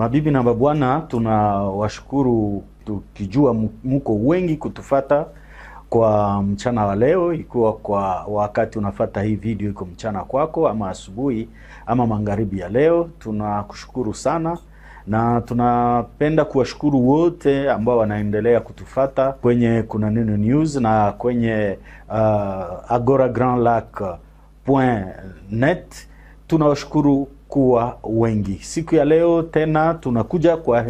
Mabibi na mabwana, tunawashukuru tukijua muko wengi kutufata kwa mchana wa leo, ikiwa kwa wakati unafata hii video iko mchana kwako ama asubuhi ama magharibi ya leo. Tunakushukuru sana na tunapenda kuwashukuru wote ambao wanaendelea kutufata kwenye Kuna Neno News na kwenye agoragrandlac.net. Tunawashukuru kuwa wengi. Siku ya leo tena tunakuja kwa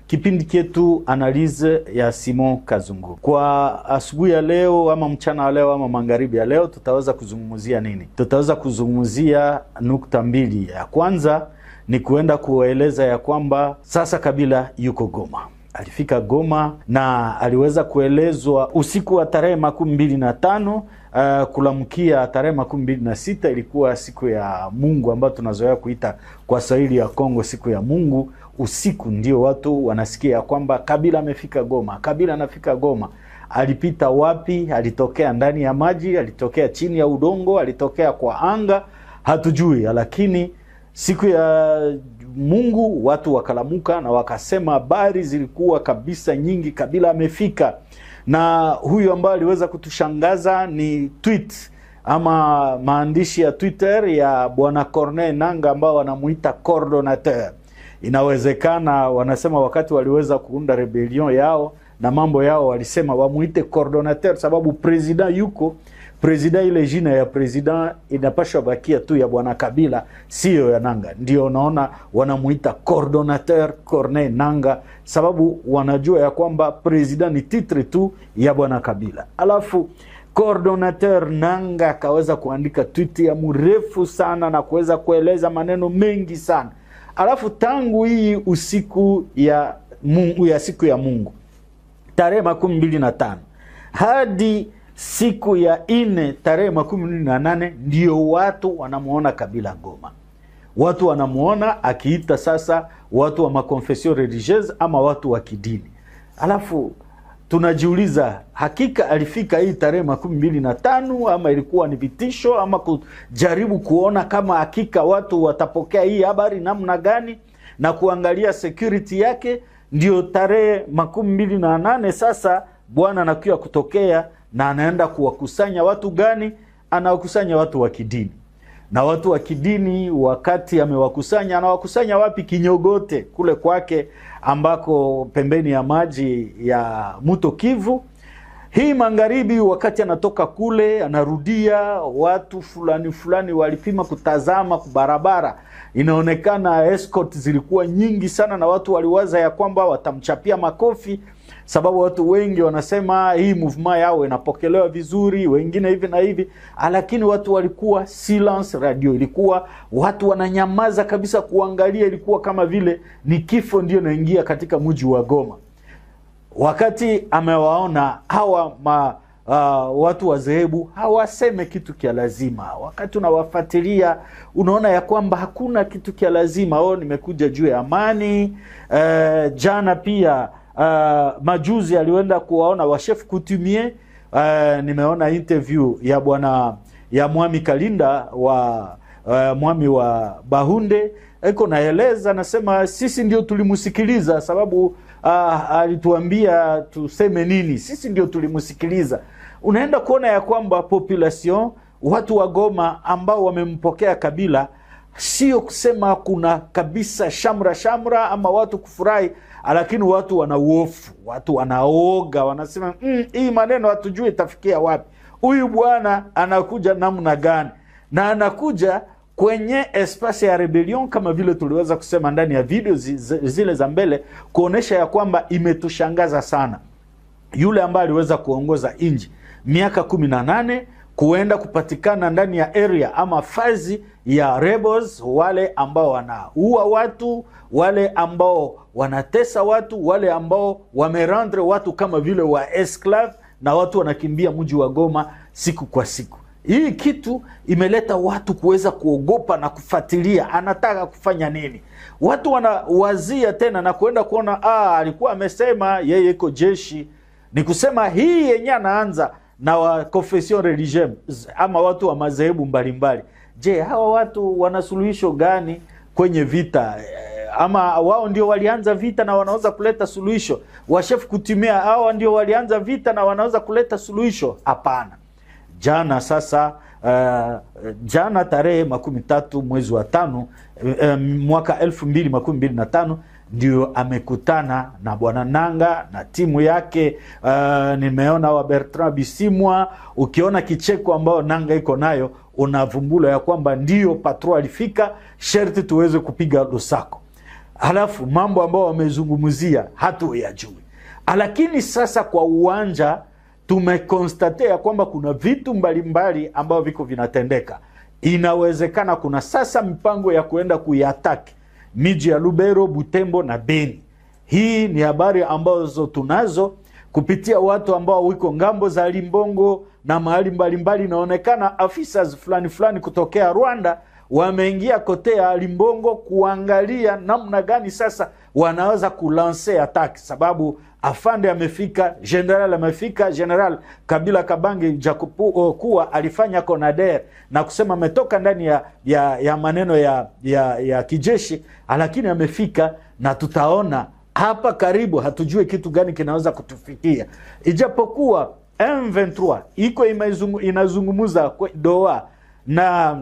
kipindi chetu Analyse ya Simon Kazungu. Kwa asubuhi ya leo ama mchana wa leo ama magharibi ya leo tutaweza kuzungumzia nini? Tutaweza kuzungumzia nukta mbili. Ya kwanza ni kuenda kueleza ya kwamba sasa Kabila yuko Goma. Alifika Goma na aliweza kuelezwa usiku wa tarehe 25 kulamkia tarehe 26. Ilikuwa siku ya Mungu ambayo tunazoea kuita kwa Swahili ya Kongo siku ya Mungu. Usiku ndio watu wanasikia ya kwamba Kabila amefika Goma. Kabila anafika Goma. Alipita wapi? Alitokea ndani ya maji, alitokea chini ya udongo, alitokea kwa anga, hatujui. Lakini siku ya Mungu watu wakalamuka na wakasema habari zilikuwa kabisa nyingi, Kabila amefika. Na huyu ambaye aliweza kutushangaza ni tweet ama maandishi ya Twitter ya bwana Corneille Nangaa ambao wanamuita coordinateur. Inawezekana wanasema wakati waliweza kuunda rebellion yao na mambo yao walisema wamuite coordinateur sababu president yuko. President ile jina ya president inapaswa bakia tu ya bwana Kabila, sio ya Nangaa. Ndio unaona wanamuita coordinateur Corneille Nangaa sababu wanajua ya kwamba president ni titre tu ya bwana Kabila. Alafu coordinateur Nangaa akaweza kuandika tweet ya mrefu sana na kuweza kueleza maneno mengi sana. Alafu tangu hii usiku ya Mungu, ya siku ya Mungu tarehe 25 hadi siku ya 4 tarehe 28 ndio watu wanamuona Kabila Goma. Watu wanamuona akiita sasa watu wa makonfession religieuse ama watu wa kidini. Alafu tunajiuliza hakika alifika hii tarehe 25 ama ilikuwa ni vitisho ama kujaribu kuona kama hakika watu watapokea hii habari namna gani na kuangalia security yake. Ndio tarehe 28 sasa bwana anakuja kutokea na anaenda kuwakusanya watu gani? Anawakusanya watu wa kidini. Na watu wa kidini wakati amewakusanya, anawakusanya wapi? Kinyogote kule kwake ambako pembeni ya maji ya mto Kivu. Hii magharibi wakati anatoka kule anarudia, watu fulani walipima kutazama kubarabara. Inaonekana escort zilikuwa nyingi sana na watu waliwaza ya kwamba watamchapia makofi sababu watu wengi wanasema hii movement yao inapokelewa vizuri, wengine hivi na hivi. Lakini watu walikuwa silence radio, ilikuwa watu wananyamaza kabisa kuangalia. Ilikuwa kama vile ni kifo ndio naingia katika mji wa Goma. Wakati amewaona hawa watu wa dhehebu hawaseme kitu kia lazima. Wakati unawafuatilia unaona ya kwamba hakuna kitu kia lazima. Nimekuja juu ya amani. Jana pia majuzi aliwenda kuwaona wa chef coutumier. Nimeona interview ya bwana ya Mwami Kalinda wa mwami wa Bahunde. Eko naeleza nasema sisi ndio tulimusikiliza sababu alituambia tuseme nini. Sisi ndio tulimusikiliza. Unaenda kuona ya kwamba population, watu wa Goma ambao wamempokea Kabila, sio kusema kuna kabisa shamra ama watu kufurahi, lakini watu wanauofu, watu wanaoga, wanasema hii maneno hatujui itafikia wapi. Huyu bwana anakuja namna gani? Na anakuja kwenye espace ya rebellion kama vile tuliweza kusema ndani ya video zile za mbele, kuonesha ya kwamba imetushangaza sana. Yule ambaye aliweza kuongoza inji miaka 18 kuenda kupatikana ndani ya area ama fazi ya rebels, wale ambao wanaua watu, wale ambao wanatesa watu, wale ambao wamerendre watu kama vile wa esclave, na watu wanakimbia mji wa Goma siku kwa siku. Hii kitu imeleta watu kuweza kuogopa na kufuatilia anataka kufanya nini. Watu wanawazia tena na kuenda kuona alikuwa amesema yeye iko jeshi. Ni kusema hii yenye anaanza na wa confession religieuse ama watu wa madhehebu mbalimbali. Je, hawa watu wana suluhisho gani kwenye vita? ama wao ndio walianza vita na wanaweza kuleta suluhisho. Washef kutimia hao ndio walianza vita na wanaweza kuleta suluhisho. Hapana. Jana sasa jana tarehe 13 mwezi wa 5 mwaka 2025 ndio amekutana na Bwana Nanga na timu yake. Nimeona wa Bertrand Bisimwa, ukiona kicheko ambao Nanga iko nayo unavumbula ya kwamba ndio patro alifika, sherti tuweze kupiga Lusako. Halafu mambo ambao wamezungumzia hatuyajui. Lakini sasa kwa uwanja tumekonstatea kwamba kuna vitu mbalimbali ambao viko vinatendeka. Inawezekana kuna sasa mipango ya kuenda kuiataki miji ya Lubero, Butembo na Beni. Hii ni habari ambazo tunazo kupitia watu ambao wiko ngambo za Limbongo na mahali mbalimbali. Inaonekana officers fulani kutokea Rwanda wameingia kotea Limbongo kuangalia namna gani sasa wanaweza kulanse attack, sababu afande amefika, general amefika, General Kabila Kabange jakuwa alifanya konader na kusema ametoka ndani ya maneno ya kijeshi, lakini amefika na tutaona hapa karibu, hatujue kitu gani kinaweza kutufikia. Ijapokuwa M23 iko inazungumuza doa na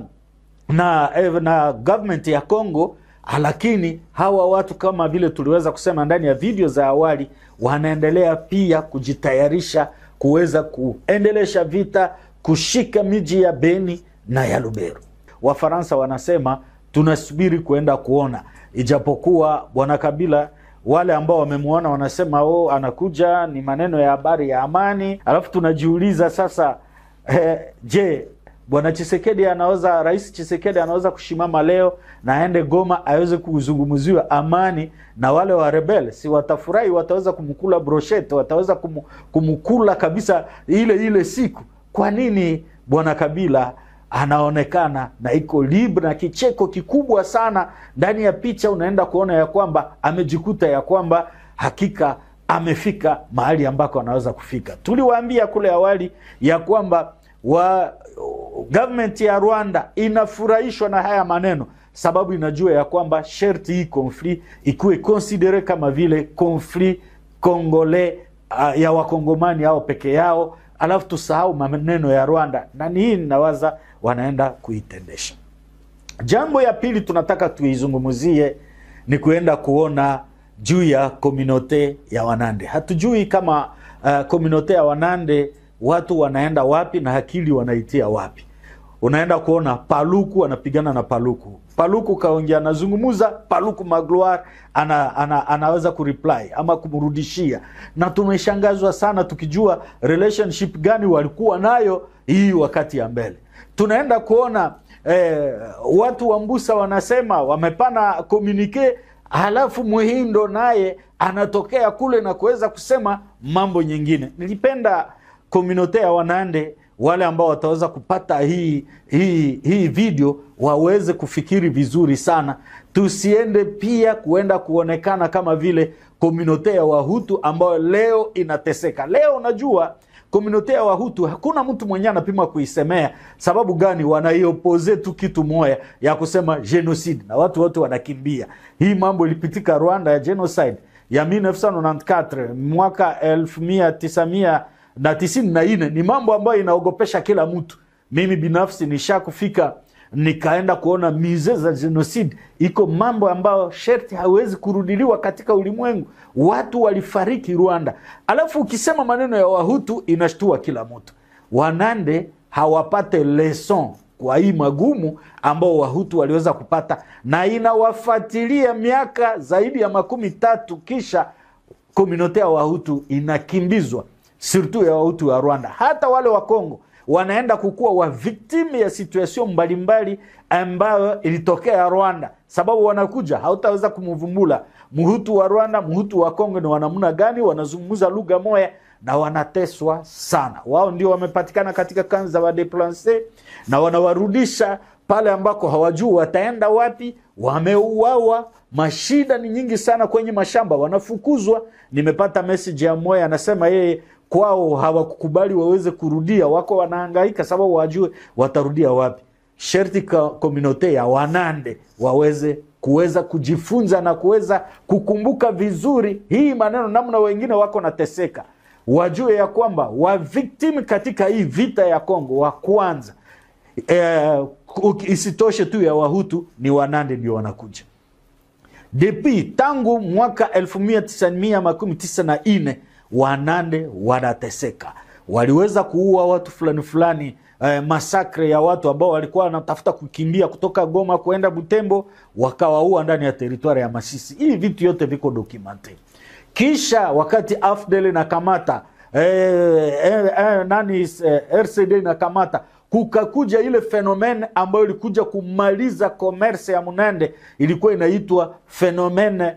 government ya Kongo, lakini hawa watu kama vile tuliweza kusema ndani ya video za awali wanaendelea pia kujitayarisha kuweza kuendelesha vita, kushika miji ya Beni na ya Lubero. Wafaransa wanasema tunasubiri kuenda kuona, ijapokuwa Bwana Kabila wale ambao wamemuona wanasema anakuja ni maneno ya habari ya amani. Alafu tunajiuliza sasa je, Bwana Tshisekedi anaweza, Rais Tshisekedi anaweza kushimama leo na aende Goma aweze kuzungumziwa amani na wale wa rebel? Si watafurahi, wataweza kumkula brochette, wataweza kumkula kabisa ile siku. Kwa nini Bwana Kabila anaonekana na iko libre na kicheko kikubwa sana ndani ya picha? Unaenda kuona ya kwamba amejikuta ya kwamba hakika amefika mahali ambako anaweza kufika. Tuliwaambia kule awali ya kwamba government ya Rwanda inafurahishwa na haya maneno, sababu inajua ya kwamba sherti hii conflict ikuwe considere kama vile conflict Kongole ya wakongomani hao peke yao, alafu tusahau maneno ya Rwanda, na hii ninawaza wanaenda kuitendesha. Jambo ya pili tunataka tuizungumuzie ni kuenda kuona juu ya community ya Wanande. Hatujui kama community ya Wanande watu wanaenda wapi na akili wanaitia wapi. Unaenda kuona Paluku anapigana na Paluku kaongea, anazungumuza, Paluku Magloire anaweza kureply ama kumrudishia, na tumeshangazwa sana tukijua relationship gani walikuwa nayo hii wakati ya mbele. Tunaenda kuona watu wa Mbusa wanasema wamepana communique, halafu Muhindo naye anatokea kule na kuweza kusema mambo nyingine. Nilipenda community ya Wanande wale ambao wataweza kupata hii video waweze kufikiri vizuri sana. Tusiende pia kuenda kuonekana kama vile community ya Wahutu ambao leo inateseka. Leo unajua community ya Wahutu hakuna mtu mwenye anapima kuisemea. Sababu gani? Wanaiopoze tu kitu moja ya kusema genocide na watu wote wanakimbia. Hii mambo ilipitika Rwanda ya genocide ya 1994 mwaka 1994 ni mambo ambayo inaogopesha kila mtu. Mimi binafsi nishakufika nikaenda kuona mize za genocide. Iko mambo ambayo sherti hawezi kurudiliwa katika ulimwengu. Watu walifariki Rwanda. Alafu ukisema maneno ya Wahutu inashtua kila mtu. Wanande hawapate lesson kwa hii magumu ambao Wahutu waliweza kupata, na inawafuatilia miaka zaidi ya 13 kisha community ya Wahutu inakimbizwa, surtout ya Wahutu wa Rwanda. Hata wale wa Kongo wanaenda kukua wa victim ya situation mbalimbali ambayo ilitokea Rwanda, sababu wanakuja hautaweza kumvumbula Mhutu wa Rwanda, Mhutu wa Kongo ni wanamuna gani, wanazungumza lugha moja na wanateswa sana. Wao ndio wamepatikana katika kambi za wadeplace na wanawarudisha pale ambako hawajui wataenda wapi. Wameuawa, mashida ni nyingi sana kwenye mashamba, wanafukuzwa. Nimepata message ya moya anasema yeye kwao hawakukubali waweze kurudia, wako wanahangaika sababu wajue watarudia wapi. Sherti community ya Wanande waweze kuweza kujifunza na kuweza kukumbuka vizuri hii maneno, namna wengine wako nateseka. Wajue ya kwamba wa victim katika hii vita ya Kongo wa kwanza, isitoshe tu ya Wahutu, ni Wanande ndio wanakuja. Tangu mwaka 1994 Wanande wanateseka. Waliweza kuua watu fulani fulani, masakre ya watu ambao walikuwa wanatafuta kukimbia kutoka Goma kuenda Butembo, wakawaua ndani ya teritwari ya Masisi. Hii vitu yote viko documented. Kisha wakati AFDL na kamata RCD na kamata, kukakuja ile fenomene ambayo ilikuja kumaliza commerce ya Munande, ilikuwa inaitwa fenomene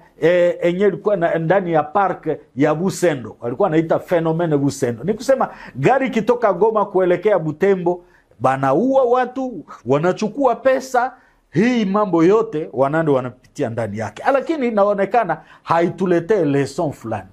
enye ilikuwa ndani ya park ya Busendo, walikuwa wanaita fenomene Busendo. Ni kusema gari kitoka Goma kuelekea Butembo, banaua watu, wanachukua pesa. Hii mambo yote Wanande wanapitia ndani yake, lakini inaonekana haituletee lesson fulani.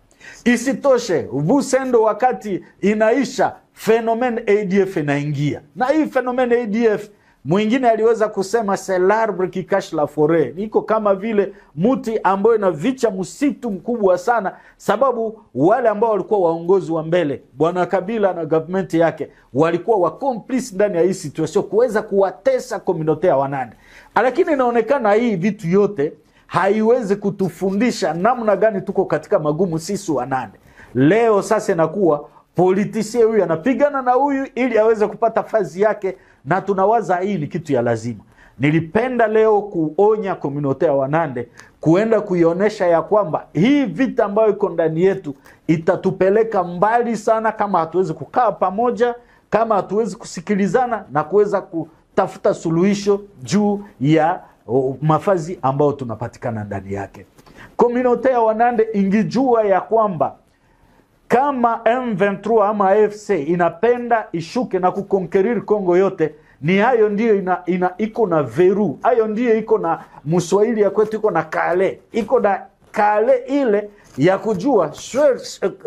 Isitoshe Busendo wakati inaisha, fenomene ADF inaingia, na hii fenomene ADF mwingine aliweza kusema c'est l'arbre qui cache la forêt. Niko kama vile muti ambayo inavicha msitu mkubwa sana, sababu wale ambao walikuwa waongozi wa mbele, Bwana Kabila na government yake, walikuwa wa complice ndani ya hii situation kuweza kuwatesa community ya Wanande. Lakini inaonekana hii vitu yote haiwezi kutufundisha namna gani tuko katika magumu sisi Wanande. Leo sasa inakuwa politisie huyu anapigana na huyu ili aweze kupata fazi yake, na tunawaza hii ni kitu ya lazima. Nilipenda leo kuonya community ya Wanande, kuenda kuionesha ya kwamba hii vita ambayo iko ndani yetu itatupeleka mbali sana kama hatuwezi kukaa pamoja, kama hatuwezi kusikilizana na kuweza kutafuta suluhisho juu ya mafazi ambayo tunapatikana ndani yake. Community ya Wanande ingijua ya kwamba kama M23 ama AFC inapenda ishuke na kukonkeriri Kongo yote, ni hayo ndiyo iko na veru, hayo ndiyo iko na Mswahili ya kwetu iko na kale, iko na kale ile ya kujua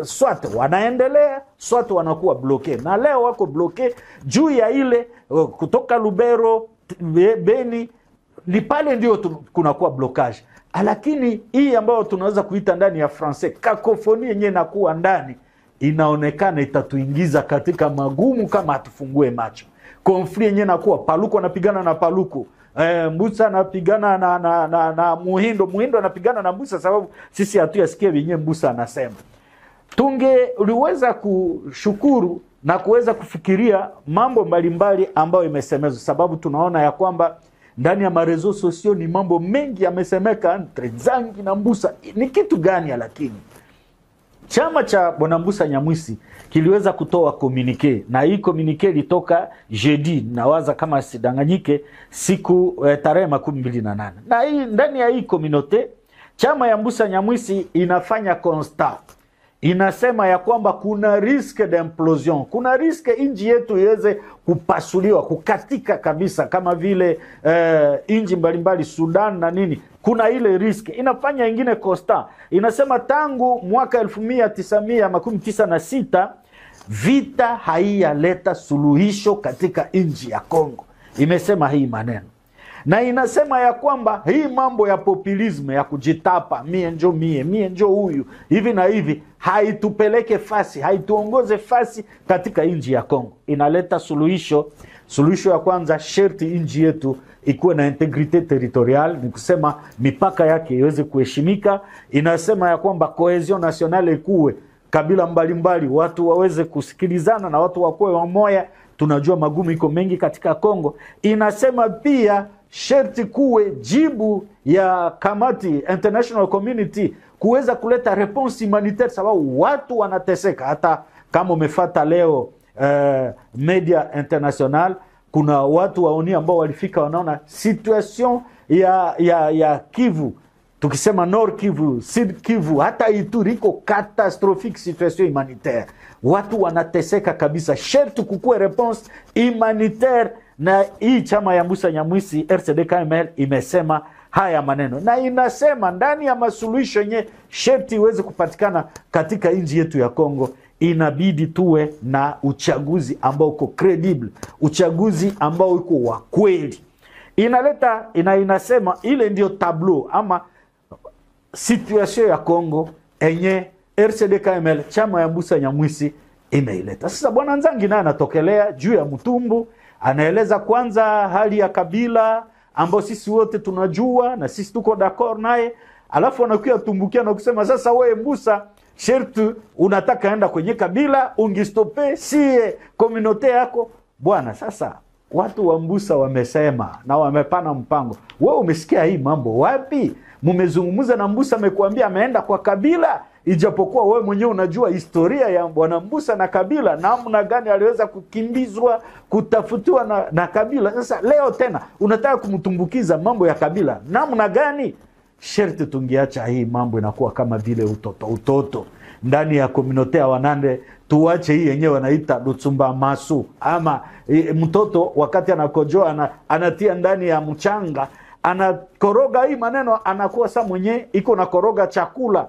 swat wanaendelea, swat wanakuwa bloke. Na leo wako bloke juu ya ile kutoka Lubero, Beni, ni pale ndio kunakuwa blokage. Lakini hii ambayo tunaweza kuita ndani ya Francais kakofoni yenye nakuwa ndani, inaonekana itatuingiza katika magumu kama hatufungue macho. Konfli yenye nakuwa Paluku anapigana na Paluku, Mbusa anapigana na Muhindo anapigana na Mbusa, sababu sisi hatuyasikia vyenye Mbusa anasema. Uliweza kushukuru na kuweza kufikiria mambo mbalimbali ambayo imesemezwa, sababu tunaona ya kwamba ndani ya marezo sosio ni mambo mengi yamesemeka entre Zangi na Mbusa. Ni kitu gani? Lakini chama cha Bwana Mbusa Nyamwisi kiliweza kutoa communique, na hii communique litoka jeudi, nawaza kama sidanganyike, siku tarehe 28. Na hii ndani ya hii communauté chama ya Mbusa Nyamwisi inafanya constat, inasema ya kwamba kuna risque d'implosion, kuna risque inji yetu iweze kupasuliwa, kukatika kabisa, kama vile inji mbalimbali Sudan na nini, kuna ile risque. Inafanya ingine constat, inasema tangu mwaka 1996 vita haiyaleta suluhisho katika inji ya Kongo. Imesema hii maneno, na inasema ya kwamba hii mambo ya populisme ya kujitapa, mie njo huyu hivi na hivi, haitupeleke fasi, haituongoze fasi katika inji ya Kongo. Inaleta suluhisho. Suluhisho ya kwanza, sherti inji yetu ikuwe na integrite territorial, ni kusema mipaka yake iweze kuheshimika. Inasema ya kwamba cohesion nationale ikuwe, kabila mbalimbali watu waweze kusikilizana na watu wakuwe wamoya. Tunajua magumu iko mengi katika Kongo. Inasema pia sherti kuwe jibu ya kamati international community kuweza kuleta response humanitaire, sababu watu wanateseka. Hata kama umefata leo media international, kuna watu waoni ambao walifika wanaona situation ya Kivu, tukisema Nord Kivu, Sud Kivu, hata Ituri iko catastrophique situation humanitaire. Watu wanateseka kabisa, sherti kukue response humanitaire. Na hii chama ya Mbusa Nyamwisi RCD-KML imesema haya maneno, na inasema ndani ya masuluhisho yenye sherti iweze kupatikana katika nchi yetu ya Kongo, inabidi tuwe na uchaguzi ambao uko credible, uchaguzi ambao uko wa kweli. inasema ile ndio tableau ama situation ya Kongo enye RCD-KML chama ya Mbusa Nyamwisi imeileta. Sasa bwana Nzangi naye anatokelea juu ya mtumbu, anaeleza kwanza hali ya kabila ambao sisi wote tunajua na sisi tuko d'accord naye, alafu anakuja tumbukia na kusema sasa wewe Mbusa shertu unataka enda kwenye kabila ungistope sie community yako bwana. Sasa watu wa Mbusa wamesema na wamepana mpango. Wewe umesikia hii mambo wapi? Mumezungumza na Mbusa amekuambia ameenda kwa kabila, ijapokuwa wewe mwenyewe unajua historia ya bwana Mbusa na kabila, namna gani aliweza kukimbizwa, kutafutiwa na kabila. Sasa leo tena unataka kumtumbukiza mambo ya kabila namna gani? Sherti tungiacha hii mambo, inakuwa kama vile utoto ndani ya community ya Wanande. Tuache hii yenyewe wanaita Lutsumba Masu, ama mtoto wakati anakojoa anatia ndani ya mchanga, anakoroga hii maneno, anakuwa saa mwenye iko na koroga chakula.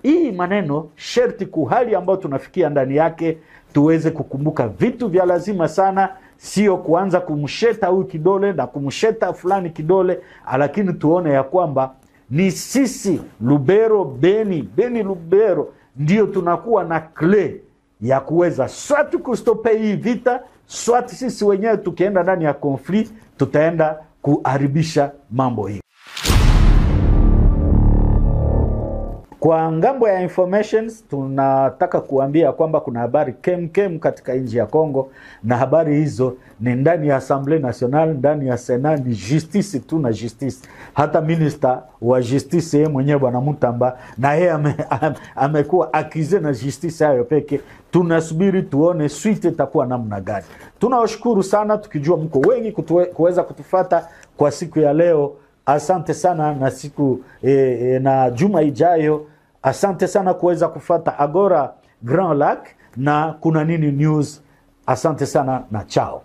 Hii maneno sherti kuhali ambao tunafikia ndani yake tuweze kukumbuka vitu vya lazima sana, sio kuanza kumsheta huyu kidole na kumsheta fulani kidole, lakini tuone ya kwamba ni sisi Lubero, Beni Lubero ndio tunakuwa na kle ya kuweza swati kustope hii vita, swati sisi wenyewe tukienda ndani ya konfli tutaenda kuharibisha mambo hii. Kwa ngambo ya informations tunataka kuambia kwamba kuna habari kem katika nchi ya Kongo, na habari hizo ni ndani ya Assemblée Nationale, ndani ya Senat, ni justice tu na justice. Hata minister wa justice yeye mwenyewe bwana Mutamba na yeye amekuwa akize na justice hayo peke. Tunasubiri tuone suite itakuwa namna gani. Tunawashukuru sana tukijua mko wengi kuweza kutufata kwa siku ya leo. Asante sana, na siku na juma ijayo asante sana kuweza kufata Agora Grand Lac na Kuna Nini News. Asante sana na chao.